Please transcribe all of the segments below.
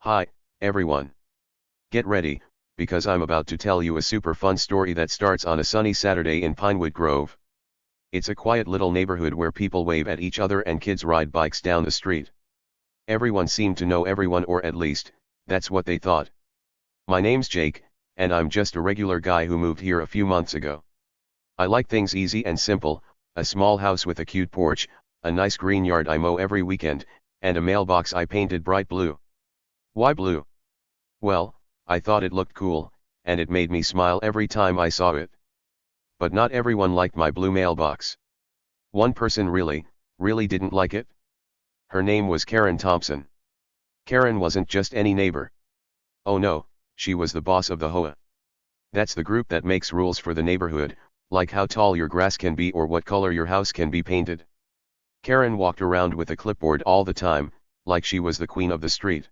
Hi, everyone. Get ready, because I'm about to tell you a super fun story that starts on a sunny Saturday in Pinewood Grove. It's a quiet little neighborhood where people wave at each other and kids ride bikes down the street. Everyone seemed to know everyone, or at least, that's what they thought. My name's Jake, and I'm just a regular guy who moved here a few months ago. I like things easy and simple, a small house with a cute porch, a nice green yard I mow every weekend, and a mailbox I painted bright blue. Why blue? Well, I thought it looked cool, and it made me smile every time I saw it. But not everyone liked my blue mailbox. One person really didn't like it. Her name was Karen Thompson. Karen wasn't just any neighbor. Oh no, she was the boss of the HOA. That's the group that makes rules for the neighborhood, like how tall your grass can be or what color your house can be painted. Karen walked around with a clipboard all the time, like she was the queen of the street.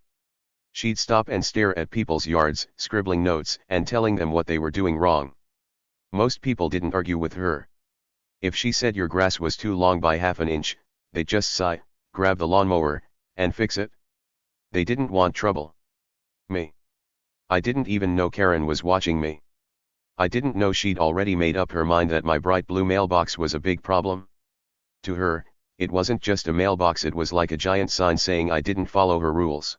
She'd stop and stare at people's yards, scribbling notes and telling them what they were doing wrong. Most people didn't argue with her. If she said your grass was too long by half an inch, they'd just sigh, grab the lawnmower, and fix it. They didn't want trouble. Me. I didn't even know Karen was watching me. I didn't know she'd already made up her mind that my bright blue mailbox was a big problem. To her, it wasn't just a mailbox, it was like a giant sign saying I didn't follow her rules.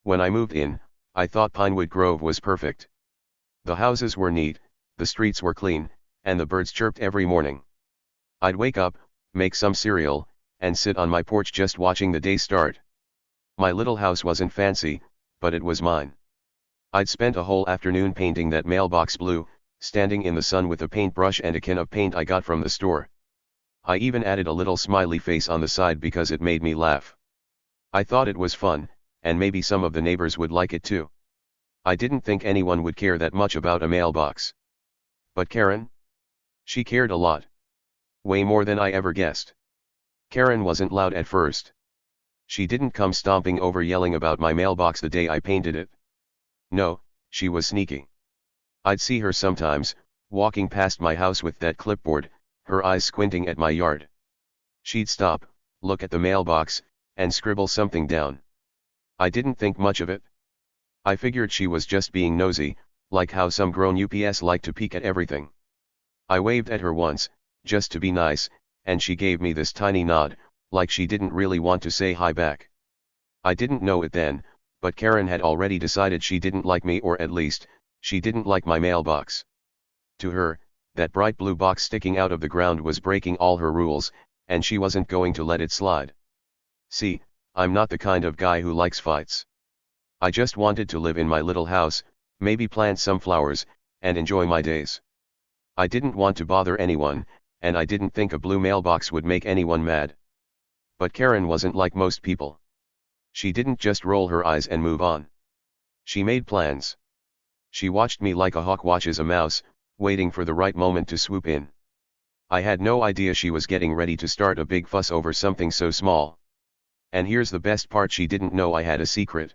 When I moved in, I thought Pinewood Grove was perfect. The houses were neat, the streets were clean, and the birds chirped every morning. I'd wake up, make some cereal, and sit on my porch just watching the day start. My little house wasn't fancy, but it was mine. I'd spent a whole afternoon painting that mailbox blue, standing in the sun with a paintbrush and a can of paint I got from the store. I even added a little smiley face on the side because it made me laugh. I thought it was fun, and maybe some of the neighbors would like it too. I didn't think anyone would care that much about a mailbox. But Karen? She cared a lot. Way more than I ever guessed. Karen wasn't loud at first. She didn't come stomping over yelling about my mailbox the day I painted it. No, she was sneaky. I'd see her sometimes, walking past my house with that clipboard, her eyes squinting at my yard. She'd stop, look at the mailbox, and scribble something down. I didn't think much of it. I figured she was just being nosy, like how some grown ups like to peek at everything. I waved at her once, just to be nice, and she gave me this tiny nod, like she didn't really want to say hi back. I didn't know it then, but Karen had already decided she didn't like me, or at least, she didn't like my mailbox. To her, that bright blue box sticking out of the ground was breaking all her rules, and she wasn't going to let it slide. See, I'm not the kind of guy who likes fights. I just wanted to live in my little house, maybe plant some flowers, and enjoy my days. I didn't want to bother anyone, and I didn't think a blue mailbox would make anyone mad. But Karen wasn't like most people. She didn't just roll her eyes and move on. She made plans. She watched me like a hawk watches a mouse, waiting for the right moment to swoop in. I had no idea she was getting ready to start a big fuss over something so small. And here's the best part, she didn't know I had a secret.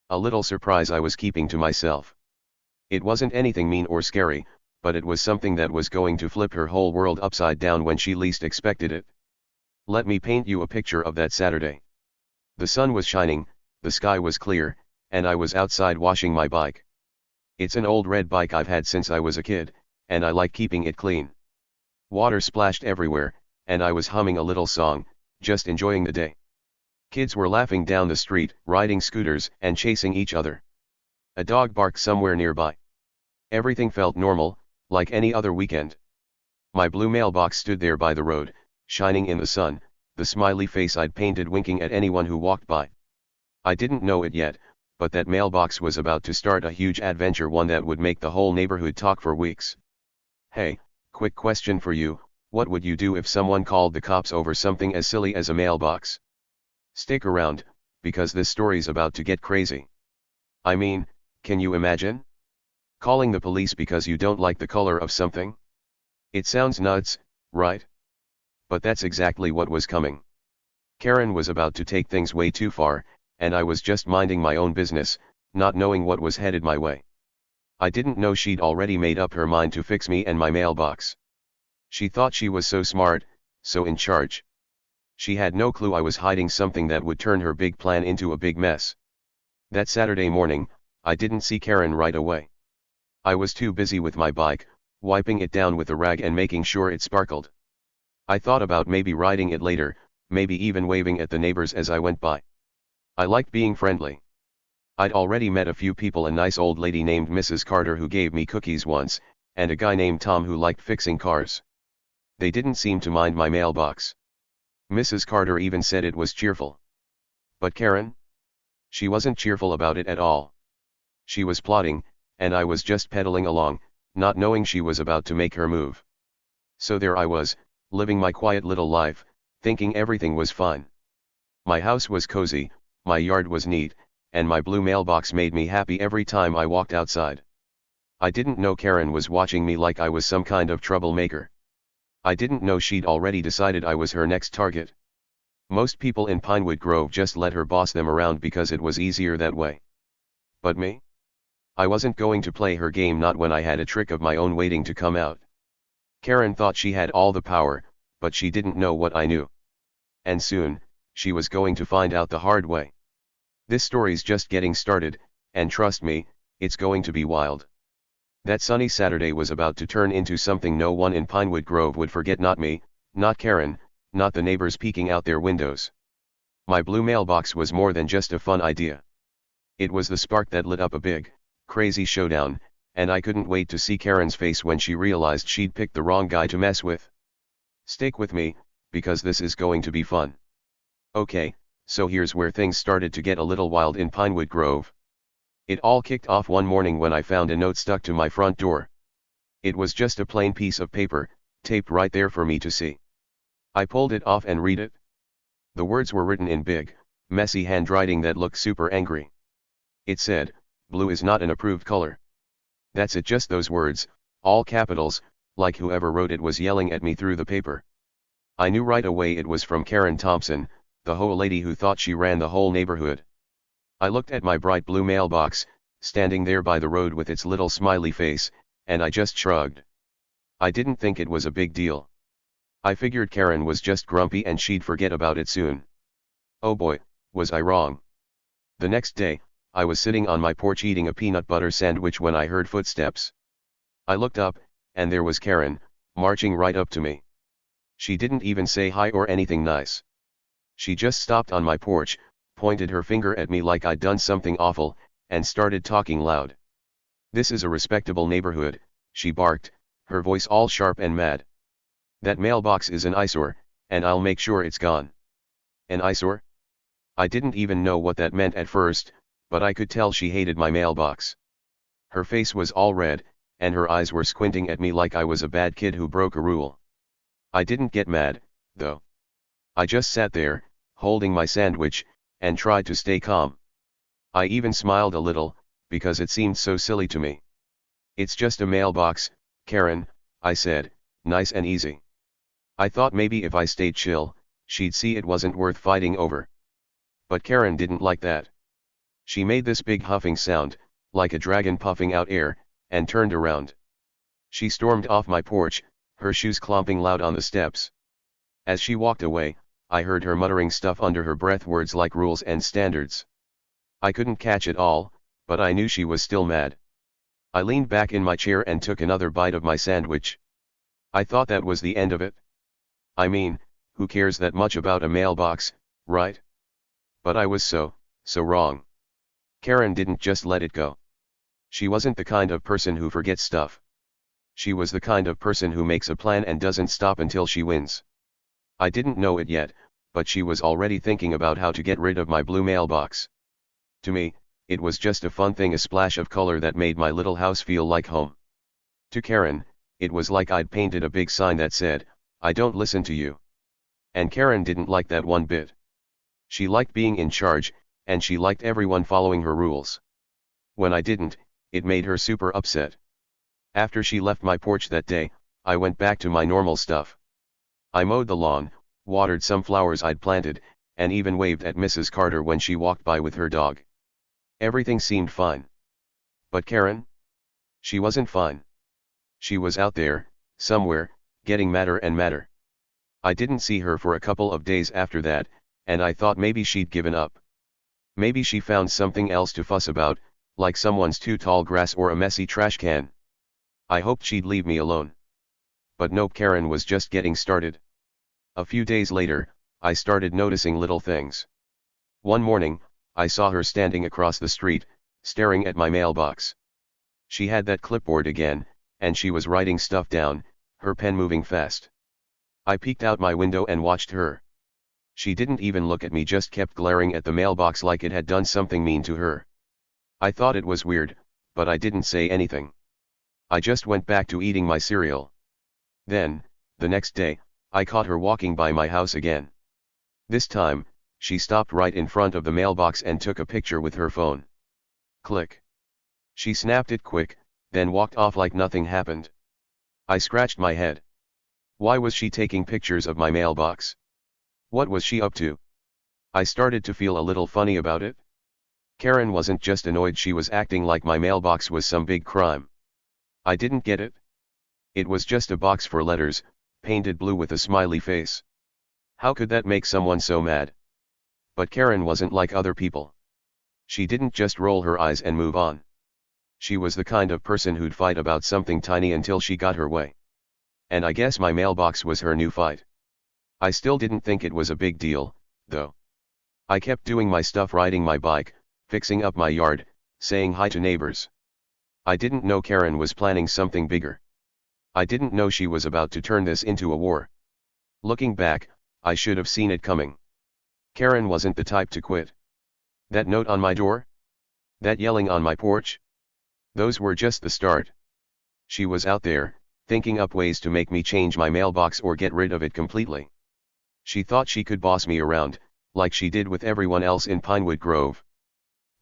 A little surprise I was keeping to myself. It wasn't anything mean or scary, but it was something that was going to flip her whole world upside down when she least expected it. Let me paint you a picture of that Saturday. The sun was shining, the sky was clear, and I was outside washing my bike. It's an old red bike I've had since I was a kid, and I like keeping it clean. Water splashed everywhere, and I was humming a little song, just enjoying the day. Kids were laughing down the street, riding scooters, and chasing each other. A dog barked somewhere nearby. Everything felt normal, like any other weekend. My blue mailbox stood there by the road, shining in the sun, the smiley face I'd painted winking at anyone who walked by. I didn't know it yet, but that mailbox was about to start a huge adventure, one that would make the whole neighborhood talk for weeks. Hey, quick question for you, what would you do if someone called the cops over something as silly as a mailbox? Stick around, because this story's about to get crazy. I mean, can you imagine? Calling the police because you don't like the color of something? It sounds nuts, right? But that's exactly what was coming. Karen was about to take things way too far, and I was just minding my own business, not knowing what was headed my way. I didn't know she'd already made up her mind to fix me and my mailbox. She thought she was so smart, so in charge. She had no clue I was hiding something that would turn her big plan into a big mess. That Saturday morning, I didn't see Karen right away. I was too busy with my bike, wiping it down with a rag and making sure it sparkled. I thought about maybe riding it later, maybe even waving at the neighbors as I went by. I liked being friendly. I'd already met a few people, a nice old lady named Mrs. Carter who gave me cookies once, and a guy named Tom who liked fixing cars. They didn't seem to mind my mailbox. Mrs. Carter even said it was cheerful. But Karen? She wasn't cheerful about it at all. She was plotting, and I was just pedaling along, not knowing she was about to make her move. So there I was, living my quiet little life, thinking everything was fine. My house was cozy, my yard was neat, and my blue mailbox made me happy every time I walked outside. I didn't know Karen was watching me like I was some kind of troublemaker. I didn't know she'd already decided I was her next target. Most people in Pinewood Grove just let her boss them around because it was easier that way. But me? I wasn't going to play her game, not when I had a trick of my own waiting to come out. Karen thought she had all the power, but she didn't know what I knew. And soon, she was going to find out the hard way. This story's just getting started, and trust me, it's going to be wild. That sunny Saturday was about to turn into something no one in Pinewood Grove would forget, not me, not Karen, not the neighbors peeking out their windows. My blue mailbox was more than just a fun idea. It was the spark that lit up a big, crazy showdown, and I couldn't wait to see Karen's face when she realized she'd picked the wrong guy to mess with. Stick with me, because this is going to be fun. Okay, so here's where things started to get a little wild in Pinewood Grove. It all kicked off one morning when I found a note stuck to my front door. It was just a plain piece of paper, taped right there for me to see. I pulled it off and read it. The words were written in big, messy handwriting that looked super angry. It said, "Blue is not an approved color." That's it, just those words, all capitals, like whoever wrote it was yelling at me through the paper. I knew right away it was from Karen Thompson, the HOA lady who thought she ran the whole neighborhood. I looked at my bright blue mailbox, standing there by the road with its little smiley face, and I just shrugged. I didn't think it was a big deal. I figured Karen was just grumpy and she'd forget about it soon. Oh boy, was I wrong. The next day, I was sitting on my porch eating a peanut butter sandwich when I heard footsteps. I looked up, and there was Karen, marching right up to me. She didn't even say hi or anything nice. She just stopped on my porch, pointed her finger at me like I'd done something awful, and started talking loud. "This is a respectable neighborhood," she barked, her voice all sharp and mad. "That mailbox is an eyesore, and I'll make sure it's gone." An eyesore? I didn't even know what that meant at first, but I could tell she hated my mailbox. Her face was all red, and her eyes were squinting at me like I was a bad kid who broke a rule. I didn't get mad, though. I just sat there, holding my sandwich, and tried to stay calm. I even smiled a little, because it seemed so silly to me. "It's just a mailbox, Karen," I said, nice and easy. I thought maybe if I stayed chill, she'd see it wasn't worth fighting over. But Karen didn't like that. She made this big huffing sound, like a dragon puffing out air, and turned around. She stormed off my porch, her shoes clomping loud on the steps. As she walked away, I heard her muttering stuff under her breath, words like rules and standards. I couldn't catch it all, but I knew she was still mad. I leaned back in my chair and took another bite of my sandwich. I thought that was the end of it. I mean, who cares that much about a mailbox, right? But I was so wrong. Karen didn't just let it go. She wasn't the kind of person who forgets stuff. She was the kind of person who makes a plan and doesn't stop until she wins. I didn't know it yet, but she was already thinking about how to get rid of my blue mailbox. To me, it was just a fun thing, a splash of color that made my little house feel like home. To Karen, it was like I'd painted a big sign that said, "I don't listen to you." And Karen didn't like that one bit. She liked being in charge, and she liked everyone following her rules. When I didn't, it made her super upset. After she left my porch that day, I went back to my normal stuff. I mowed the lawn, watered some flowers I'd planted, and even waved at Mrs. Carter when she walked by with her dog. Everything seemed fine. But Karen? She wasn't fine. She was out there, somewhere, getting madder and madder. I didn't see her for a couple of days after that, and I thought maybe she'd given up. Maybe she found something else to fuss about, like someone's too tall grass or a messy trash can. I hoped she'd leave me alone. But nope, Karen was just getting started. A few days later, I started noticing little things. One morning, I saw her standing across the street, staring at my mailbox. She had that clipboard again, and she was writing stuff down, her pen moving fast. I peeked out my window and watched her. She didn't even look at me, just kept glaring at the mailbox like it had done something mean to her. I thought it was weird, but I didn't say anything. I just went back to eating my cereal. Then, the next day, I caught her walking by my house again. This time, she stopped right in front of the mailbox and took a picture with her phone. Click. She snapped it quick, then walked off like nothing happened. I scratched my head. Why was she taking pictures of my mailbox? What was she up to? I started to feel a little funny about it. Karen wasn't just annoyed, she was acting like my mailbox was some big crime. I didn't get it. It was just a box for letters, painted blue with a smiley face. How could that make someone so mad? But Karen wasn't like other people. She didn't just roll her eyes and move on. She was the kind of person who'd fight about something tiny until she got her way. And I guess my mailbox was her new fight. I still didn't think it was a big deal, though. I kept doing my stuff, riding my bike, fixing up my yard, saying hi to neighbors. I didn't know Karen was planning something bigger. I didn't know she was about to turn this into a war. Looking back, I should have seen it coming. Karen wasn't the type to quit. That note on my door? That yelling on my porch? Those were just the start. She was out there, thinking up ways to make me change my mailbox or get rid of it completely. She thought she could boss me around, like she did with everyone else in Pinewood Grove.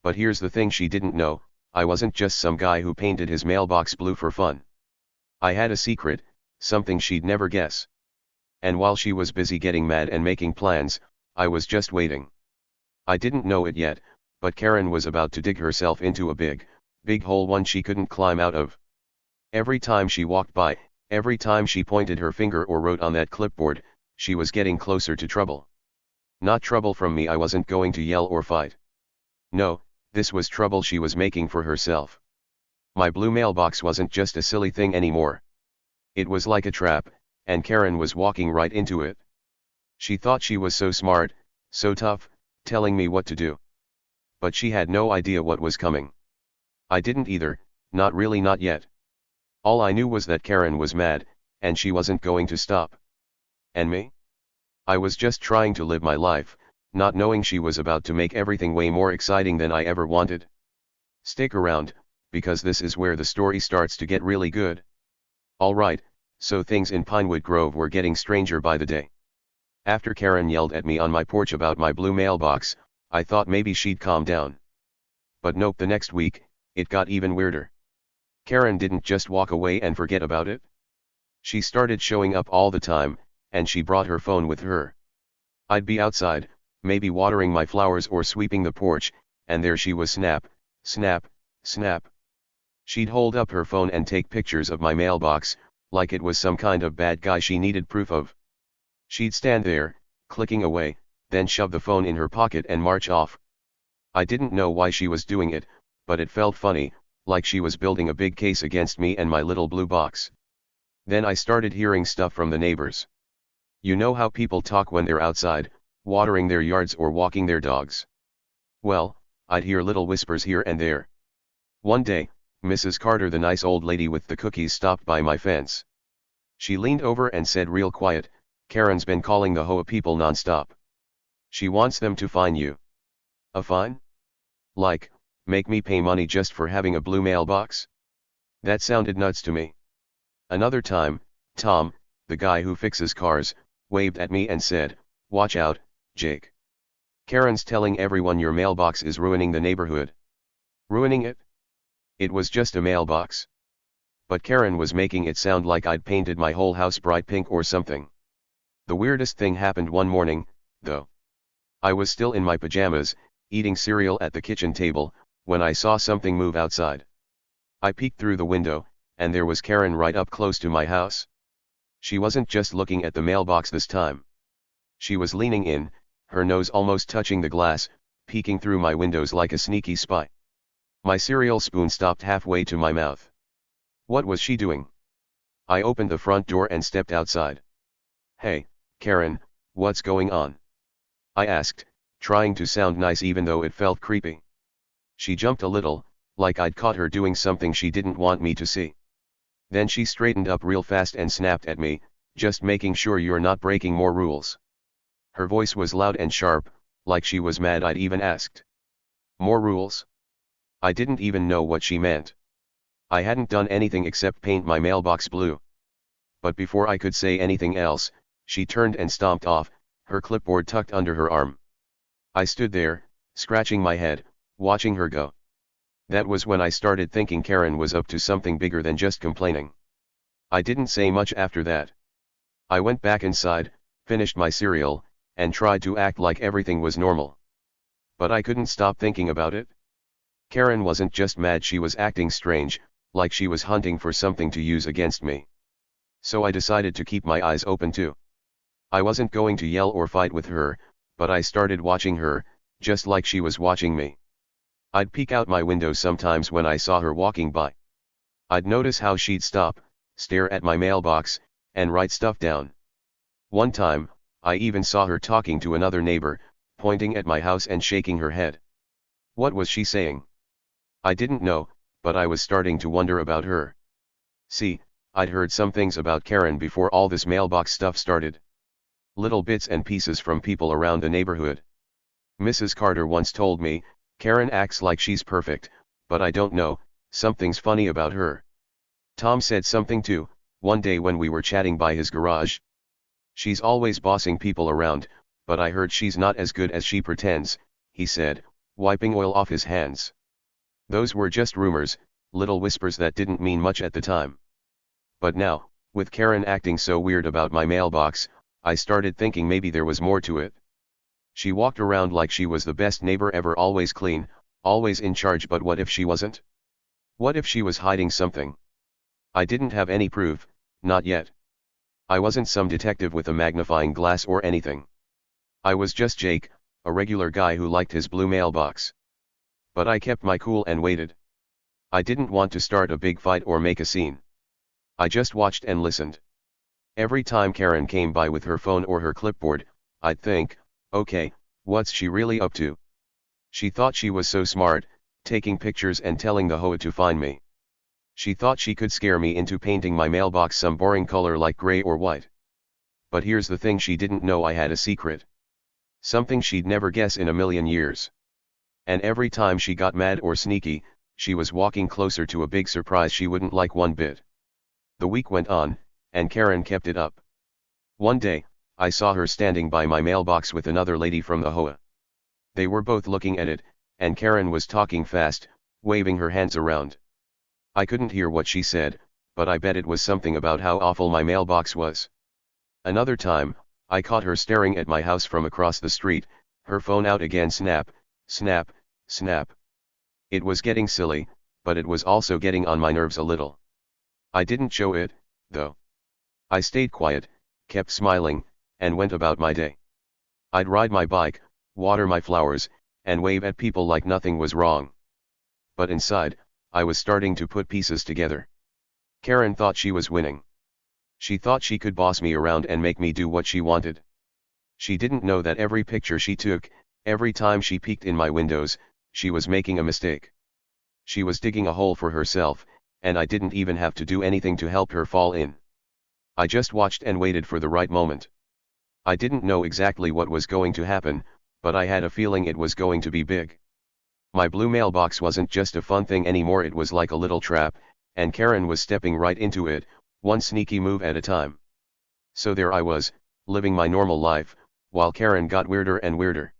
But here's the thing she didn't know, I wasn't just some guy who painted his mailbox blue for fun. I had a secret, something she'd never guess. And while she was busy getting mad and making plans, I was just waiting. I didn't know it yet, but Karen was about to dig herself into a big hole, one she couldn't climb out of. Every time she walked by, every time she pointed her finger or wrote on that clipboard, she was getting closer to trouble. Not trouble from me, I wasn't going to yell or fight. No, this was trouble she was making for herself. My blue mailbox wasn't just a silly thing anymore. It was like a trap, and Karen was walking right into it. She thought she was so smart, so tough, telling me what to do. But she had no idea what was coming. I didn't either, not really, not yet. All I knew was that Karen was mad, and she wasn't going to stop. And me? I was just trying to live my life, not knowing she was about to make everything way more exciting than I ever wanted. Stick around, because this is where the story starts to get really good. Alright, so things in Pinewood Grove were getting stranger by the day. After Karen yelled at me on my porch about my blue mailbox, I thought maybe she'd calm down. But nope, the next week, it got even weirder. Karen didn't just walk away and forget about it. She started showing up all the time, and she brought her phone with her. I'd be outside, maybe watering my flowers or sweeping the porch, and there she was, snap, snap, snap. She'd hold up her phone and take pictures of my mailbox, like it was some kind of bad guy she needed proof of. She'd stand there, clicking away, then shove the phone in her pocket and march off. I didn't know why she was doing it, but it felt funny, like she was building a big case against me and my little blue box. Then I started hearing stuff from the neighbors. You know how people talk when they're outside, watering their yards or walking their dogs? Well, I'd hear little whispers here and there. One day, Mrs. Carter, the nice old lady with the cookies, stopped by my fence. She leaned over and said real quiet, "Karen's been calling the HOA people nonstop. She wants them to fine you." A fine? Like, make me pay money just for having a blue mailbox? That sounded nuts to me. Another time, Tom, the guy who fixes cars, waved at me and said, "Watch out, Jake. Karen's telling everyone your mailbox is ruining the neighborhood." Ruining it? It was just a mailbox. But Karen was making it sound like I'd painted my whole house bright pink or something. The weirdest thing happened one morning, though. I was still in my pajamas, eating cereal at the kitchen table, when I saw something move outside. I peeked through the window, and there was Karen right up close to my house. She wasn't just looking at the mailbox this time. She was leaning in, her nose almost touching the glass, peeking through my windows like a sneaky spy. My cereal spoon stopped halfway to my mouth. What was she doing? I opened the front door and stepped outside. "Hey, Karen, what's going on?" I asked, trying to sound nice even though it felt creepy. She jumped a little, like I'd caught her doing something she didn't want me to see. Then she straightened up real fast and snapped at me, "Just making sure you're not breaking more rules." Her voice was loud and sharp, like she was mad I'd even asked. More rules? I didn't even know what she meant. I hadn't done anything except paint my mailbox blue. But before I could say anything else, she turned and stomped off, her clipboard tucked under her arm. I stood there, scratching my head, watching her go. That was when I started thinking Karen was up to something bigger than just complaining. I didn't say much after that. I went back inside, finished my cereal, and tried to act like everything was normal. But I couldn't stop thinking about it. Karen wasn't just mad, she was acting strange, like she was hunting for something to use against me. So I decided to keep my eyes open too. I wasn't going to yell or fight with her, but I started watching her, just like she was watching me. I'd peek out my window sometimes when I saw her walking by. I'd notice how she'd stop, stare at my mailbox, and write stuff down. One time, I even saw her talking to another neighbor, pointing at my house and shaking her head. What was she saying? I didn't know, but I was starting to wonder about her. See, I'd heard some things about Karen before all this mailbox stuff started. Little bits and pieces from people around the neighborhood. Mrs. Carter once told me, "Karen acts like she's perfect, but I don't know, something's funny about her." Tom said something too, one day when we were chatting by his garage. "She's always bossing people around, but I heard she's not as good as she pretends," he said, wiping oil off his hands. Those were just rumors, little whispers that didn't mean much at the time. But now, with Karen acting so weird about my mailbox, I started thinking maybe there was more to it. She walked around like she was the best neighbor ever, always clean, always in charge, but what if she wasn't? What if she was hiding something? I didn't have any proof, not yet. I wasn't some detective with a magnifying glass or anything. I was just Jake, a regular guy who liked his blue mailbox. But I kept my cool and waited. I didn't want to start a big fight or make a scene. I just watched and listened. Every time Karen came by with her phone or her clipboard, I'd think, okay, what's she really up to? She thought she was so smart, taking pictures and telling the HOA to find me. She thought she could scare me into painting my mailbox some boring color like gray or white. But here's the thing, she didn't know I had a secret. Something she'd never guess in a million years. And every time she got mad or sneaky, she was walking closer to a big surprise she wouldn't like one bit. The week went on, and Karen kept it up. One day, I saw her standing by my mailbox with another lady from the HOA. They were both looking at it, and Karen was talking fast, waving her hands around. I couldn't hear what she said, but I bet it was something about how awful my mailbox was. Another time, I caught her staring at my house from across the street, her phone out again, snap, snap, snap. It was getting silly, but it was also getting on my nerves a little. I didn't show it, though. I stayed quiet, kept smiling, and went about my day. I'd ride my bike, water my flowers, and wave at people like nothing was wrong. But inside, I was starting to put pieces together. Karen thought she was winning. She thought she could boss me around and make me do what she wanted. She didn't know that every picture she took, every time she peeked in my windows, she was making a mistake. She was digging a hole for herself, and I didn't even have to do anything to help her fall in. I just watched and waited for the right moment. I didn't know exactly what was going to happen, but I had a feeling it was going to be big. My blue mailbox wasn't just a fun thing anymore, it was like a little trap, and Karen was stepping right into it, one sneaky move at a time. So there I was, living my normal life, while Karen got weirder and weirder.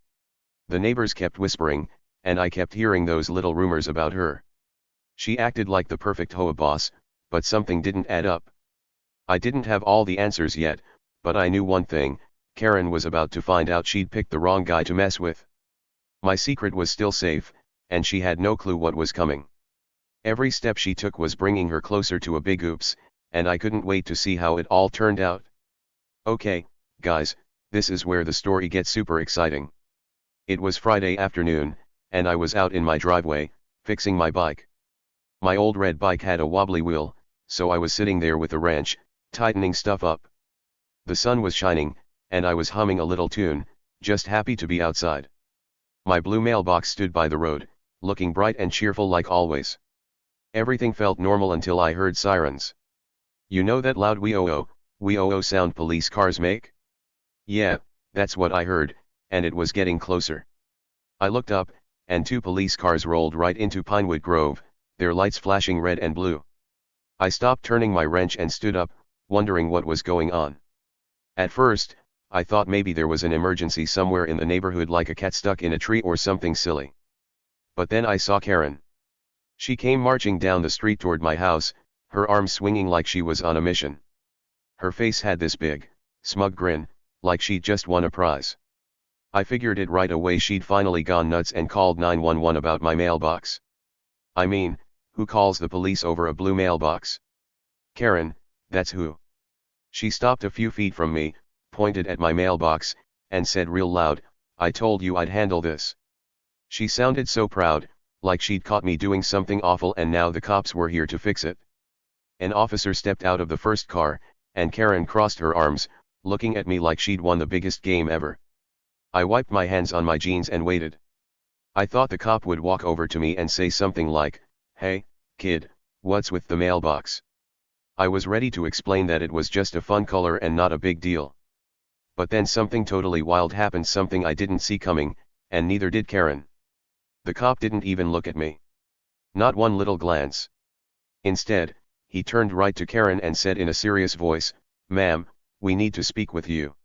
The neighbors kept whispering, and I kept hearing those little rumors about her. She acted like the perfect HOA boss, but something didn't add up. I didn't have all the answers yet, but I knew one thing, Karen was about to find out she'd picked the wrong guy to mess with. My secret was still safe, and she had no clue what was coming. Every step she took was bringing her closer to a big oops, and I couldn't wait to see how it all turned out. Okay, guys, this is where the story gets super exciting. It was Friday afternoon, and I was out in my driveway, fixing my bike. My old red bike had a wobbly wheel, so I was sitting there with a wrench, tightening stuff up. The sun was shining, and I was humming a little tune, just happy to be outside. My blue mailbox stood by the road, looking bright and cheerful like always. Everything felt normal until I heard sirens. You know that loud wee-oh-oh sound police cars make? Yeah, that's what I heard, and it was getting closer. I looked up, and two police cars rolled right into Pinewood Grove, their lights flashing red and blue. I stopped turning my wrench and stood up, wondering what was going on. At first, I thought maybe there was an emergency somewhere in the neighborhood, like a cat stuck in a tree or something silly. But then I saw Karen. She came marching down the street toward my house, her arms swinging like she was on a mission. Her face had this big, smug grin, like she'd just won a prize. I figured it right away she'd finally gone nuts and called 911 about my mailbox. I mean, who calls the police over a blue mailbox? Karen, that's who. She stopped a few feet from me, pointed at my mailbox, and said real loud, "I told you I'd handle this." She sounded so proud, like she'd caught me doing something awful and now the cops were here to fix it. An officer stepped out of the first car, and Karen crossed her arms, looking at me like she'd won the biggest game ever. I wiped my hands on my jeans and waited. I thought the cop would walk over to me and say something like, "Hey, kid, what's with the mailbox?" I was ready to explain that it was just a fun color and not a big deal. But then something totally wild happened, something I didn't see coming, and neither did Karen. The cop didn't even look at me. Not one little glance. Instead, he turned right to Karen and said in a serious voice, "Ma'am, we need to speak with you."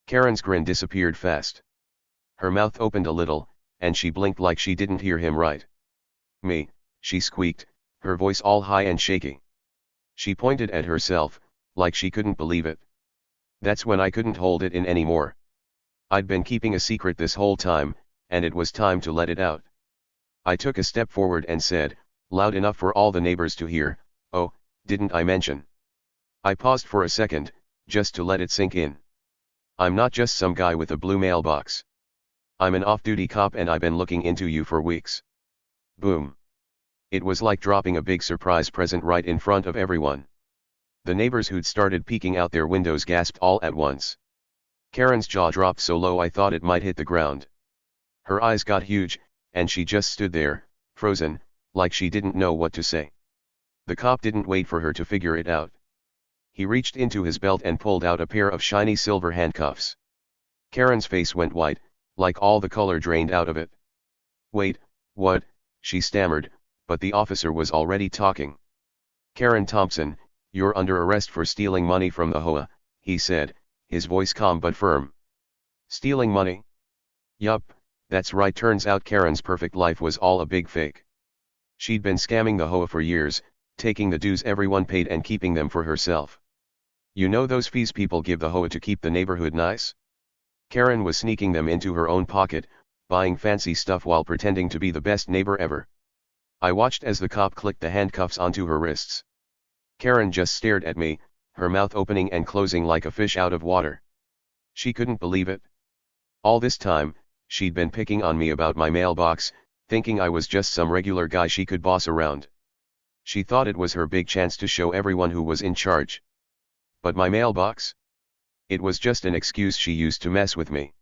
Karen's grin disappeared fast. Her mouth opened a little, and she blinked like she didn't hear him right. "Me," she squeaked, her voice all high and shaky. She pointed at herself, like she couldn't believe it. That's when I couldn't hold it in anymore. I'd been keeping a secret this whole time, and it was time to let it out. I took a step forward and said, loud enough for all the neighbors to hear, "Oh, didn't I mention?" I paused for a second, just to let it sink in. I'm not just some guy with a blue mailbox. I'm an off-duty cop and I've been looking into you for weeks. Boom. It was like dropping a big surprise present right in front of everyone. The neighbors who'd started peeking out their windows gasped all at once. Karen's jaw dropped so low I thought it might hit the ground. Her eyes got huge, and she just stood there, frozen, like she didn't know what to say. The cop didn't wait for her to figure it out. He reached into his belt and pulled out a pair of shiny silver handcuffs. Karen's face went white, like all the color drained out of it. "Wait, what?" she stammered, but the officer was already talking. "Karen Thompson, you're under arrest for stealing money from the HOA," he said, his voice calm but firm. "Stealing money?" "Yup, that's right." Turns out Karen's perfect life was all a big fake. She'd been scamming the HOA for years, taking the dues everyone paid and keeping them for herself. You know those fees people give the HOA to keep the neighborhood nice? Karen was sneaking them into her own pocket, buying fancy stuff while pretending to be the best neighbor ever. I watched as the cop clicked the handcuffs onto her wrists. Karen just stared at me, her mouth opening and closing like a fish out of water. She couldn't believe it. All this time, she'd been picking on me about my mailbox, thinking I was just some regular guy she could boss around. She thought it was her big chance to show everyone who was in charge. But my mailbox? It was just an excuse she used to mess with me.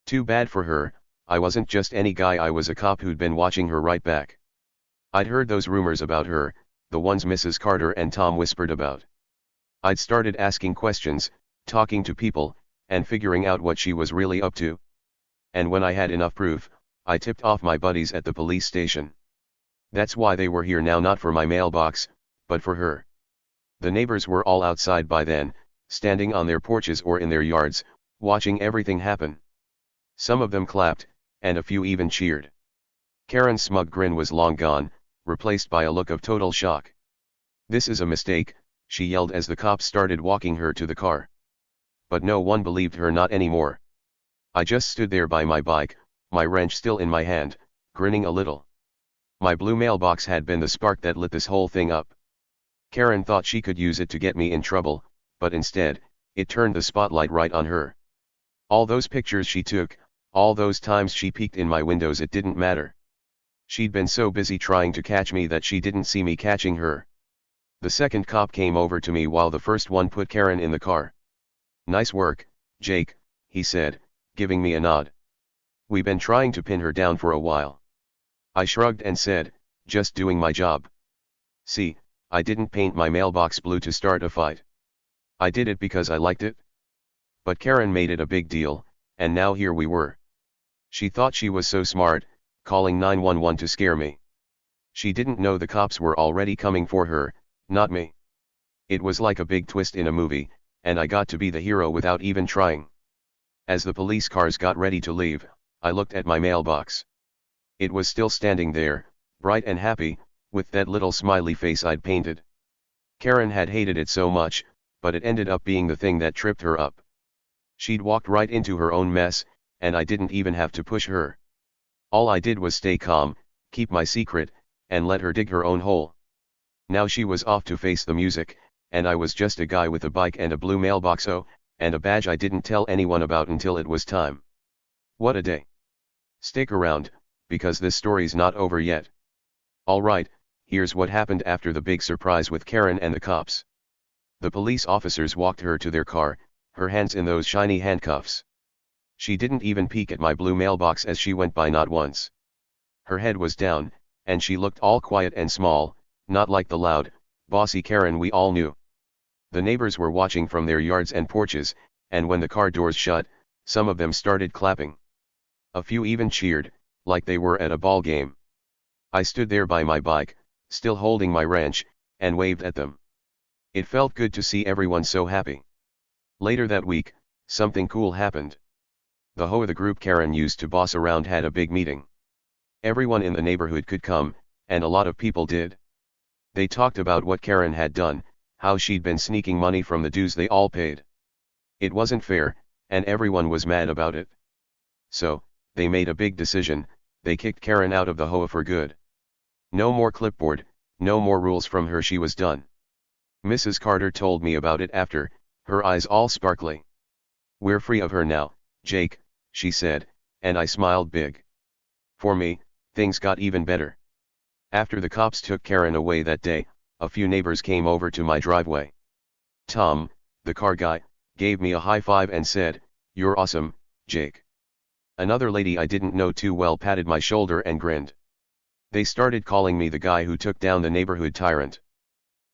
Too bad for her, I wasn't just any guy, I was a cop who'd been watching her right back. I'd heard those rumors about her, the ones Mrs. Carter and Tom whispered about. I'd started asking questions, talking to people, and figuring out what she was really up to. And when I had enough proof, I tipped off my buddies at the police station. That's why they were here now, not for my mailbox, but for her. The neighbors were all outside by then, standing on their porches or in their yards, watching everything happen. Some of them clapped, and a few even cheered. Karen's smug grin was long gone, replaced by a look of total shock. "This is a mistake," she yelled as the cops started walking her to the car. But no one believed her, not anymore. I just stood there by my bike, my wrench still in my hand, grinning a little. My blue mailbox had been the spark that lit this whole thing up. Karen thought she could use it to get me in trouble, but instead, it turned the spotlight right on her. All those pictures she took, All those times she peeked in my windows, it didn't matter. She'd been so busy trying to catch me that she didn't see me catching her. The second cop came over to me while the first one put Karen in the car. "Nice work, Jake," he said, giving me a nod. "We've been trying to pin her down for a while." I shrugged and said, "Just doing my job. See, I didn't paint my mailbox blue to start a fight. I did it because I liked it." But Karen made it a big deal, and now here we were. She thought she was so smart, calling 911 to scare me. She didn't know the cops were already coming for her, not me. It was like a big twist in a movie, and I got to be the hero without even trying. As the police cars got ready to leave, I looked at my mailbox. It was still standing there, bright and happy, with that little smiley face I'd painted. Karen had hated it so much, but it ended up being the thing that tripped her up. She'd walked right into her own mess, and I didn't even have to push her. All I did was stay calm, keep my secret, and let her dig her own hole. Now she was off to face the music, and I was just a guy with a bike and a blue mailbox and a badge I didn't tell anyone about until it was time. What a day. Stick around, because this story's not over yet. Alright, here's what happened after the big surprise with Karen and the cops. The police officers walked her to their car, her hands in those shiny handcuffs. She didn't even peek at my blue mailbox as she went by, not once. Her head was down, and she looked all quiet and small, not like the loud, bossy Karen we all knew. The neighbors were watching from their yards and porches, and when the car doors shut, some of them started clapping. A few even cheered, like they were at a ball game. I stood there by my bike, still holding my wrench, and waved at them. It felt good to see everyone so happy. Later that week, something cool happened. The HOA, the group Karen used to boss around, had a big meeting. Everyone in the neighborhood could come, and a lot of people did. They talked about what Karen had done, how she'd been sneaking money from the dues they all paid. It wasn't fair, and everyone was mad about it. So, they made a big decision: they kicked Karen out of the HOA for good. No more clipboard, no more rules from her, she was done. Mrs. Carter told me about it after, her eyes all sparkly. "We're free of her now, Jake," she said, and I smiled big. For me, things got even better. After the cops took Karen away that day, a few neighbors came over to my driveway. Tom, the car guy, gave me a high five and said, "You're awesome, Jake." Another lady I didn't know too well patted my shoulder and grinned. They started calling me the guy who took down the neighborhood tyrant.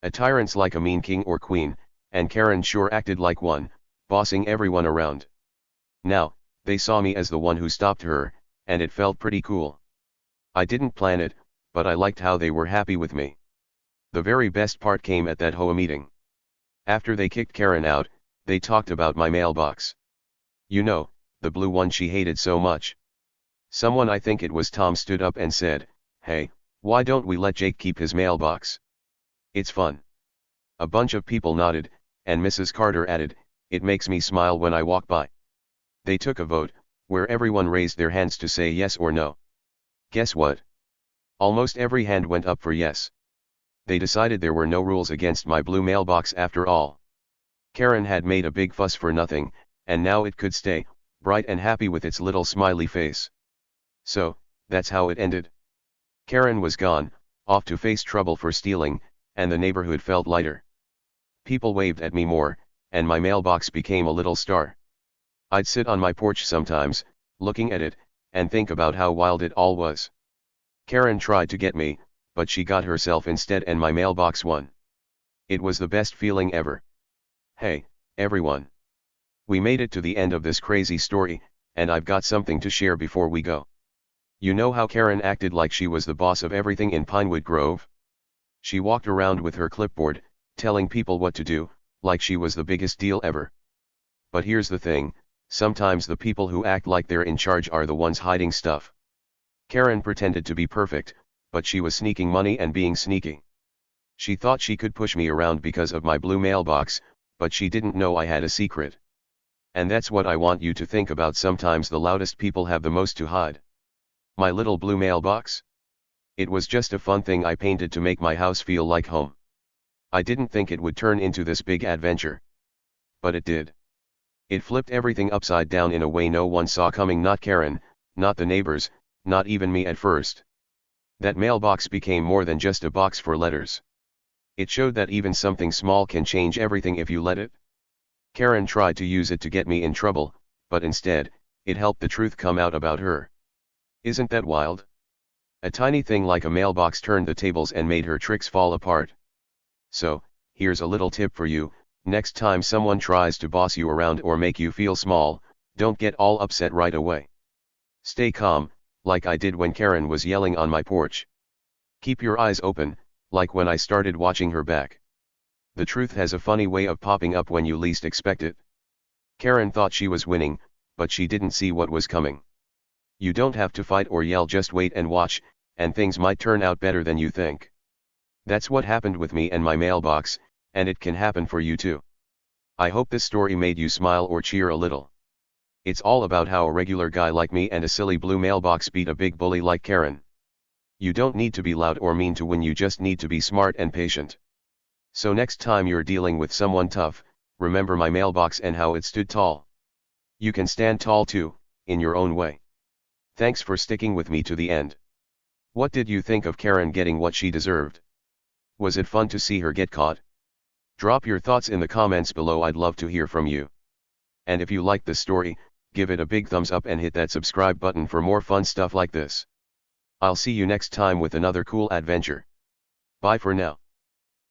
A tyrant's like a mean king or queen, and Karen sure acted like one, bossing everyone around. Now, they saw me as the one who stopped her, and it felt pretty cool. I didn't plan it, but I liked how they were happy with me. The very best part came at that HOA meeting. After they kicked Karen out, they talked about my mailbox. You know, the blue one she hated so much. Someone, I think it was Tom, stood up and said, "Hey, why don't we let Jake keep his mailbox? It's fun." A bunch of people nodded, and Mrs. Carter added, "It makes me smile when I walk by." They took a vote, where everyone raised their hands to say yes or no. Guess what? Almost every hand went up for yes. They decided there were no rules against my blue mailbox after all. Karen had made a big fuss for nothing, and now it could stay, bright and happy with its little smiley face. So, that's how it ended. Karen was gone, off to face trouble for stealing, and the neighborhood felt lighter. People waved at me more, and my mailbox became a little star. I'd sit on my porch sometimes, looking at it, and think about how wild it all was. Karen tried to get me, but she got herself instead, and my mailbox won. It was the best feeling ever. Hey, everyone. We made it to the end of this crazy story, and I've got something to share before we go. You know how Karen acted like she was the boss of everything in Pinewood Grove? She walked around with her clipboard, telling people what to do, like she was the biggest deal ever. But here's the thing, sometimes the people who act like they're in charge are the ones hiding stuff. Karen pretended to be perfect, but she was sneaking money and being sneaky. She thought she could push me around because of my blue mailbox, but she didn't know I had a secret. And that's what I want you to think about. Sometimes the loudest people have the most to hide. My little blue mailbox? It was just a fun thing I painted to make my house feel like home. I didn't think it would turn into this big adventure. But it did. It flipped everything upside down in a way no one saw coming, not Karen, not the neighbors, not even me at first. That mailbox became more than just a box for letters. It showed that even something small can change everything if you let it. Karen tried to use it to get me in trouble, but instead, it helped the truth come out about her. Isn't that wild? A tiny thing like a mailbox turned the tables and made her tricks fall apart. So, here's a little tip for you: next time someone tries to boss you around or make you feel small, don't get all upset right away. Stay calm, like I did when Karen was yelling on my porch. Keep your eyes open, like when I started watching her back. The truth has a funny way of popping up when you least expect it. Karen thought she was winning, but she didn't see what was coming. You don't have to fight or yell, just wait and watch, and things might turn out better than you think. That's what happened with me and my mailbox, and it can happen for you too. I hope this story made you smile or cheer a little. It's all about how a regular guy like me and a silly blue mailbox beat a big bully like Karen. You don't need to be loud or mean to win, you just need to be smart and patient. So next time you're dealing with someone tough, remember my mailbox and how it stood tall. You can stand tall too, in your own way. Thanks for sticking with me to the end. What did you think of Karen getting what she deserved? Was it fun to see her get caught? Drop your thoughts in the comments below, I'd love to hear from you. And if you liked this story, give it a big thumbs up and hit that subscribe button for more fun stuff like this. I'll see you next time with another cool adventure. Bye for now.